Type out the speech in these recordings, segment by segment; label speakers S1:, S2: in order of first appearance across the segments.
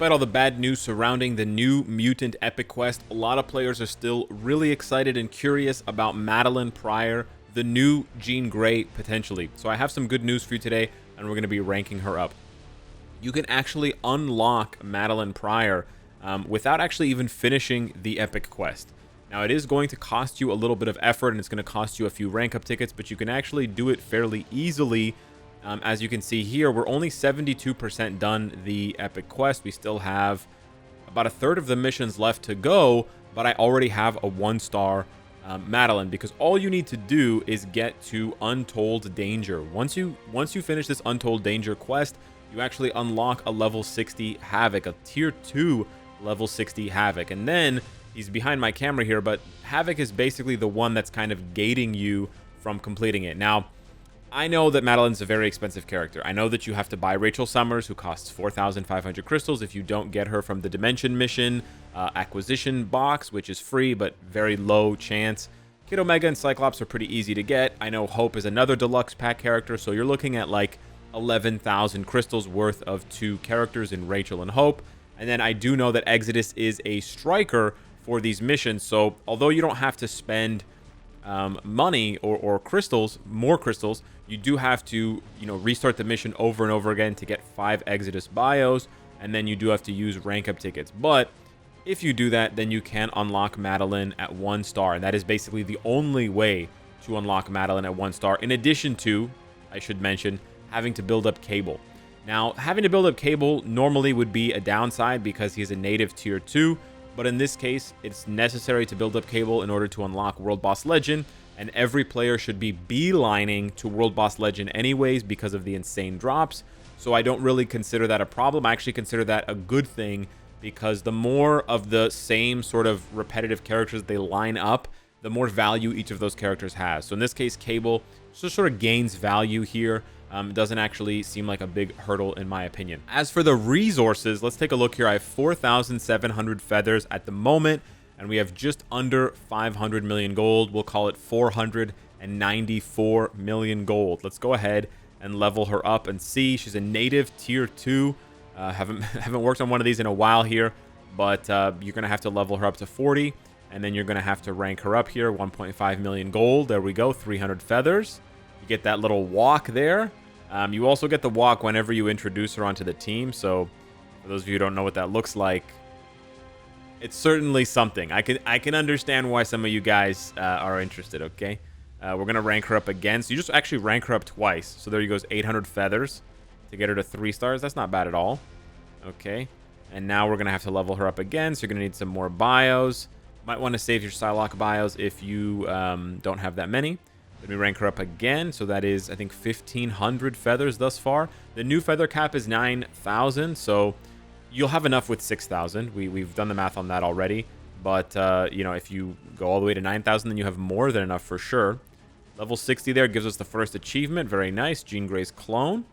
S1: Despite all the bad news surrounding the new Mutant Epic Quest, a lot of players are still really excited and curious about Madeline Pryor, the new Jean Grey, potentially. So I have some good news for you today, and we're going to be ranking her up. You can actually unlock Madeline Pryor without actually even finishing the Epic Quest. Now, it is going to cost you a little bit of effort, and it's going to cost you a few rank up tickets, but you can actually do it fairly easily. As you can see here, we're only 72% done the Epic Quest. We still have about a third of the missions left to go, but I already have a 1-star Madeline, because all you need to do is get to Untold Danger. Once you finish this Untold Danger quest, you actually unlock a level 60 Havoc, a tier 2 level 60 Havoc. And then, he's behind my camera here, but Havoc is basically the one that's kind of gating you from completing it. Now, I know that Madeline's a very expensive character. I know that you have to buy Rachel Summers, who costs 4,500 crystals if you don't get her from the Dimension Mission acquisition box, which is free, but very low chance. Kid Omega and Cyclops are pretty easy to get. I know Hope is another deluxe pack character, so you're looking at like 11,000 crystals worth of 2 characters in Rachel and Hope. And then I do know that Exodus is a striker for these missions, so although you don't have to spend money or crystals, more crystals, you do have to, restart the mission over and over again to get 5 Exodus bios, and then you do have to use rank up tickets. But if you do that, then you can unlock Madeline at 1 star, and that is basically the only way to unlock Madeline at 1 star, in addition to, I should mention, having to build up Cable. Now, having to build up Cable normally would be a downside because he's a native tier 2, but in this case, it's necessary to build up Cable in order to unlock World Boss Legend, and every player should be beelining to World Boss Legend anyways because of the insane drops. So I don't really consider that a problem. I actually consider that a good thing, because the more of the same sort of repetitive characters they line up, the more value each of those characters has. So in this case, Cable just sort of gains value here. It doesn't actually seem like a big hurdle in my opinion. As for the resources, let's take a look here. I have 4,700 feathers at the moment, and we have just under 500 million gold. We'll call it 494 million gold. Let's go ahead and level her up and see. She's a native tier 2. Haven't worked on one of these in a while here, but you're going to have to level her up to 40, and then you're going to have to rank her up here. 1.5 million gold. There we go. 300 feathers. You get that little walk there. You also get the walk whenever you introduce her onto the team. So for those of you who don't know what that looks like, it's certainly something. I can understand why some of you guys are interested, okay? We're going to rank her up again. So you just actually rank her up twice. So there you goes, 800 feathers to get her to 3 stars. That's not bad at all. Okay. And now we're going to have to level her up again. So you're going to need some more bios. Might want to save your Psylocke bios if you don't have that many. Let me rank her up again. So that is, I think, 1,500 feathers thus far. The new feather cap is 9,000. So you'll have enough with 6,000. We've done the math on that already. But, if you go all the way to 9,000, then you have more than enough for sure. Level 60 there gives us the first achievement. Very nice. Jean Grey's clone.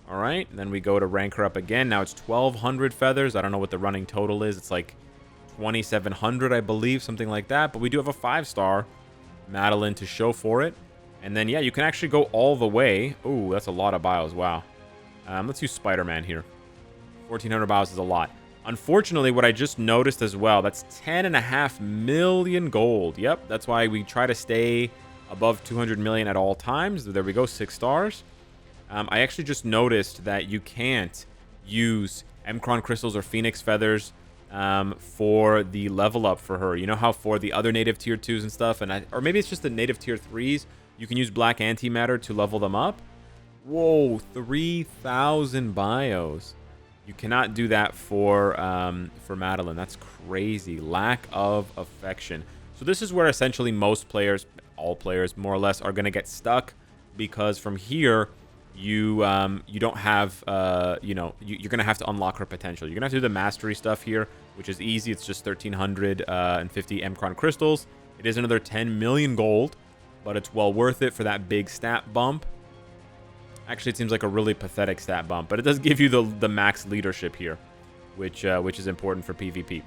S1: All right. Then we go to rank her up again. Now it's 1,200 feathers. I don't know what the running total is. It's like 2,700, I believe, something like that. But we do have a 5-star Madeline to show for it. And then, yeah, you can actually go all the way. Oh, that's a lot of bios. Wow. Let's use Spider-Man here. 1,400 bios is a lot. Unfortunately, what I just noticed as well, that's 10.5 million gold. Yep, that's why we try to stay above 200 million at all times. There we go, 6 stars. I actually just noticed that you can't use Emkron crystals or Phoenix feathers for the level up for her. You know how for the other native tier 2s and stuff, or maybe it's just the native tier 3s, you can use black antimatter to level them up. Whoa, 3,000 bios. You cannot do that for Madeline. That's crazy. Lack of affection. So this is where essentially most players, all players more or less, are going to get stuck, because from here you don't have you're going to have to unlock her potential. You're going to have to do the mastery stuff here, which is easy. It's just 1,350 Emkron crystals. It is another 10 million gold, but it's well worth it for that big stat bump. Actually, it seems like a really pathetic stat bump, but it does give you the max leadership here, which is important for PvP.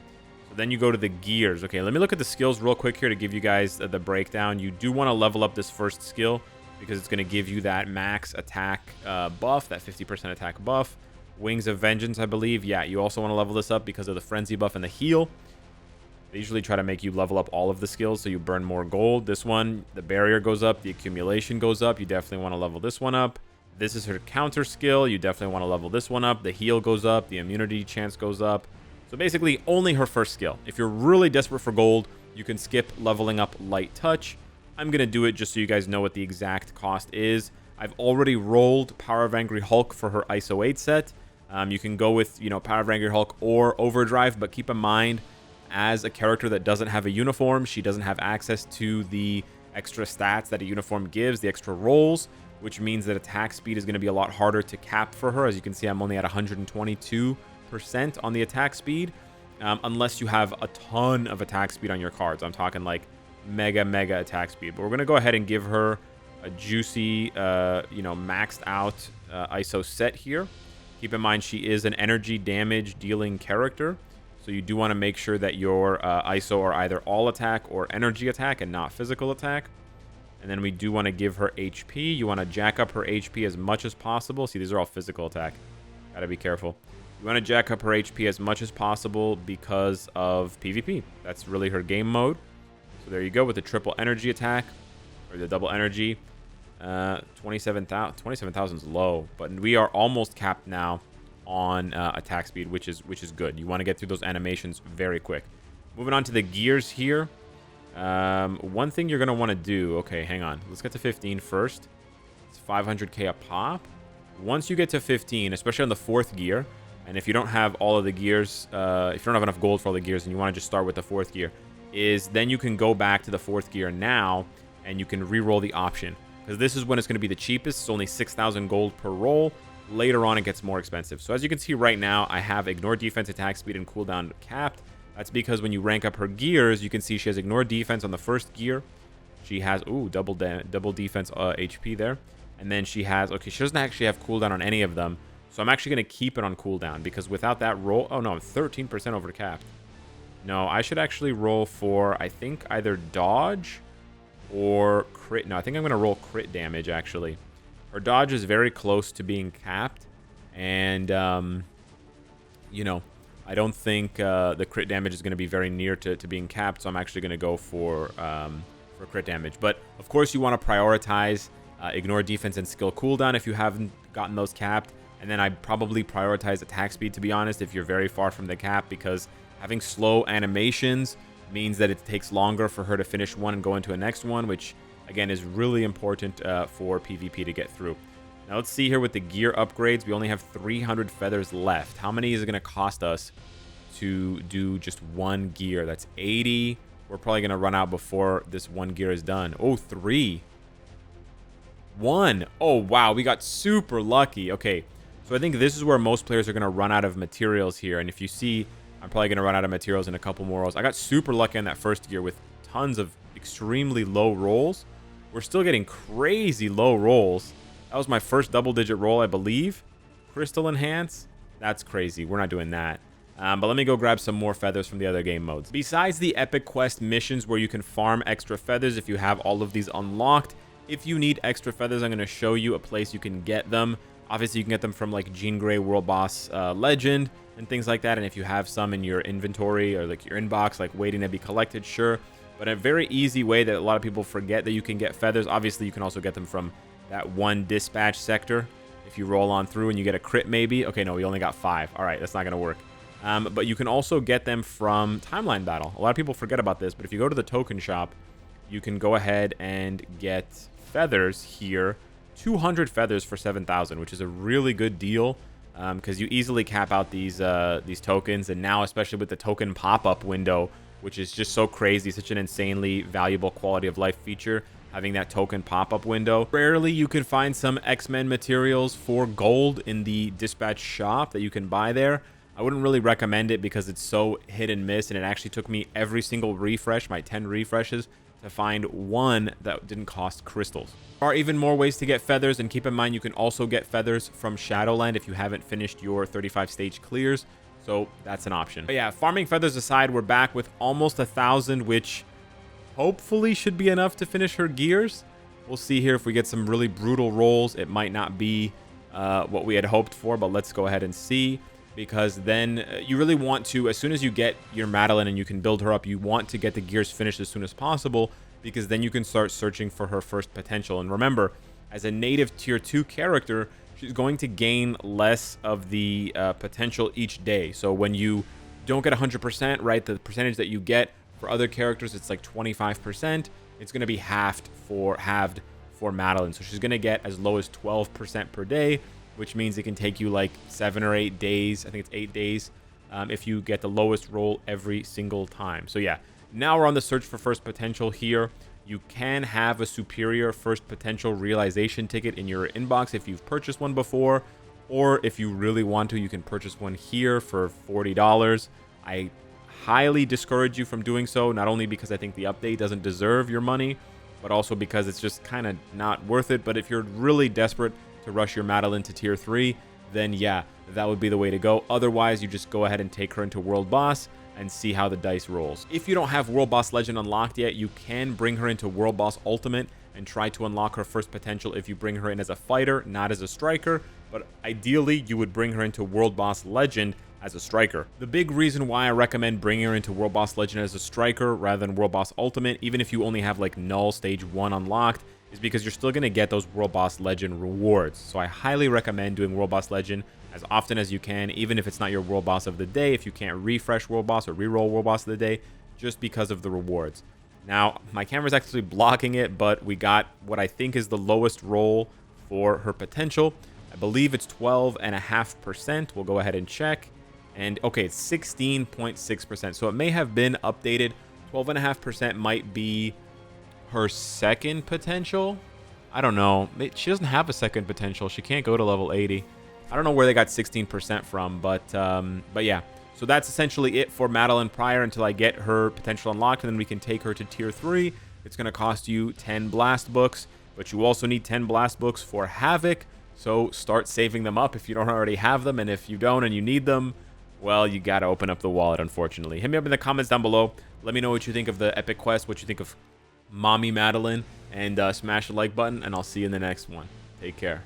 S1: So then you go to the gears. Okay, let me look at the skills real quick here to give you guys the breakdown. You do want to level up this first skill, because it's going to give you that max attack buff, that 50% attack buff. Wings of Vengeance, I believe. Yeah, you also want to level this up because of the Frenzy buff and the heal. They usually try to make you level up all of the skills so you burn more gold. This one, the barrier goes up, the accumulation goes up. You definitely want to level this one up. This is her counter skill. You definitely want to level this one up. The heal goes up, the immunity chance goes up. So basically, only her first skill. If you're really desperate for gold, you can skip leveling up Light Touch. I'm going to do it just so you guys know what the exact cost is. I've already rolled Power of Angry Hulk for her ISO 8 set. You can go with, Power of Angry Hulk or Overdrive, but keep in mind, as a character that doesn't have a uniform, she doesn't have access to the extra stats that a uniform gives, the extra rolls, which means that attack speed is going to be a lot harder to cap for her. As you can see, I'm only at 122% on the attack speed, unless you have a ton of attack speed on your cards. I'm talking like mega attack speed. But we're going to go ahead and give her a juicy, maxed out ISO set here. Keep in mind, she is an energy damage dealing character. So you do want to make sure that your ISO are either all attack or energy attack and not physical attack. And then we do want to give her HP. You want to jack up her HP as much as possible. See, these are all physical attack. Gotta be careful. You want to jack up her HP as much as possible because of PvP. That's really her game mode. So there you go with the triple energy attack, or the double energy. 27,000 is low, but we are almost capped now on attack speed, which is good. You want to get through those animations very quick. Moving on to the gears here. One thing you're going to want to do... Okay, hang on. Let's get to 15 first. It's 500k a pop. Once you get to 15, especially on the 4th gear, and if you don't have all of the gears, if you don't have enough gold for all the gears and you want to just start with the 4th gear, then you can go back to the 4th gear now and you can re-roll the option. Because this is when it's going to be the cheapest. It's only 6,000 gold per roll. Later on, it gets more expensive. So as you can see right now, I have Ignore Defense, Attack Speed, and Cooldown capped. That's because when you rank up her gears, you can see she has Ignore Defense on the 1st gear. She has, double defense HP there. And then she has, she doesn't actually have cooldown on any of them. So I'm actually going to keep it on cooldown because without that roll, oh no, I'm 13% over capped. No, I should actually roll for, I think, either dodge or crit. No, I think I'm going to roll crit damage, actually. Her dodge is very close to being capped, and, I don't think the crit damage is going to be very near to being capped, so I'm actually going to go for crit damage. But, of course, you want to prioritize Ignore Defense and Skill Cooldown if you haven't gotten those capped, and then I'd probably prioritize Attack Speed, to be honest, if you're very far from the cap, because having slow animations means that it takes longer for her to finish one and go into a next one, which... again, is really important for PvP to get through. Now, let's see here with the gear upgrades. We only have 300 feathers left. How many is it going to cost us to do just one gear? That's 80. We're probably going to run out before this one gear is done. Oh, 3. 1. Oh, wow. We got super lucky. Okay, so I think this is where most players are going to run out of materials here. And if you see, I'm probably going to run out of materials in a couple more rolls. I got super lucky on that 1st gear with tons of extremely low rolls. We're still getting crazy low rolls. That was my first double-digit roll, I believe. Crystal Enhance? That's crazy. We're not doing that. But let me go grab some more feathers from the other game modes. Besides the Epic Quest missions where you can farm extra feathers if you have all of these unlocked, if you need extra feathers, I'm going to show you a place you can get them. Obviously, you can get them from like Jean Grey World Boss Legend and things like that. And if you have some in your inventory or like your inbox, like waiting to be collected, sure. But a very easy way that a lot of people forget that you can get feathers. Obviously, you can also get them from that one dispatch sector. If you roll on through and you get a crit, maybe. Okay, no, we only got 5. All right, that's not going to work. But you can also get them from Timeline Battle. A lot of people forget about this, but if you go to the token shop, you can go ahead and get feathers here. 200 feathers for 7,000, which is a really good deal because you easily cap out these tokens. And now, especially with the token pop-up window, which is just so crazy, such an insanely valuable quality of life feature, having that token pop-up window. Rarely you can find some X-Men materials for gold in the dispatch shop that you can buy there. I wouldn't really recommend it because it's so hit and miss, and it actually took me every single refresh, my 10 refreshes, to find one that didn't cost crystals. There are even more ways to get feathers, and keep in mind you can also get feathers from Shadowland if you haven't finished your 35 stage clears. So that's an option. But yeah, farming feathers aside, we're back with almost 1,000, which hopefully should be enough to finish her gears. We'll see here if we get some really brutal rolls. It might not be what we had hoped for, but let's go ahead and see, because then you really want to, as soon as you get your Madeline and you can build her up, you want to get the gears finished as soon as possible, because then you can start searching for her first potential. And remember, as a native tier 2 character, she's going to gain less of the potential each day. So when you don't get 100%, right, the percentage that you get for other characters, it's like 25%. It's going to be halved for Madeline. So she's going to get as low as 12% per day, which means it can take you like 7 or 8 days. I think it's 8 days if you get the lowest roll every single time. So yeah, now we're on the search for first potential here. You can have a superior first potential realization ticket in your inbox if you've purchased one before, or if you really want to, you can purchase one here for $40. I highly discourage you from doing so, not only because I think the update doesn't deserve your money, but also because it's just kind of not worth it. But if you're really desperate to rush your Madeline to tier 3, then yeah, that would be the way to go. Otherwise, you just go ahead and take her into World Boss and see how the dice rolls. If you don't have World Boss Legend unlocked yet, you can bring her into World Boss Ultimate and try to unlock her first potential if you bring her in as a fighter, not as a striker. But ideally, you would bring her into World Boss Legend as a striker. The big reason why I recommend bringing her into World Boss Legend as a striker rather than World Boss Ultimate, even if you only have like Null Stage 1 unlocked, is because you're still going to get those World Boss Legend rewards. So I highly recommend doing World Boss Legend as often as you can, even if it's not your World Boss of the day, if you can't refresh World Boss or reroll World Boss of the day, just because of the rewards. Now, my camera's actually blocking it, but we got what I think is the lowest roll for her potential. I believe it's 12.5%. We'll go ahead and check. And okay, it's 16.6%. So it may have been updated. 12.5% might be her second potential. I don't know. She doesn't have a second potential. She can't go to level 80. I don't know where they got 16% from, but yeah. So that's essentially it for Madeline Pryor until I get her potential unlocked, and then we can take her to tier 3. It's going to cost you 10 blast books, but you also need 10 blast books for Havoc. So start saving them up if you don't already have them, and if you don't and you need them, well, you got to open up the wallet, unfortunately. Hit me up in the comments down below. Let me know what you think of the epic quest, what you think of Mommy Madeline, and smash the like button, and I'll see you in the next one. Take care.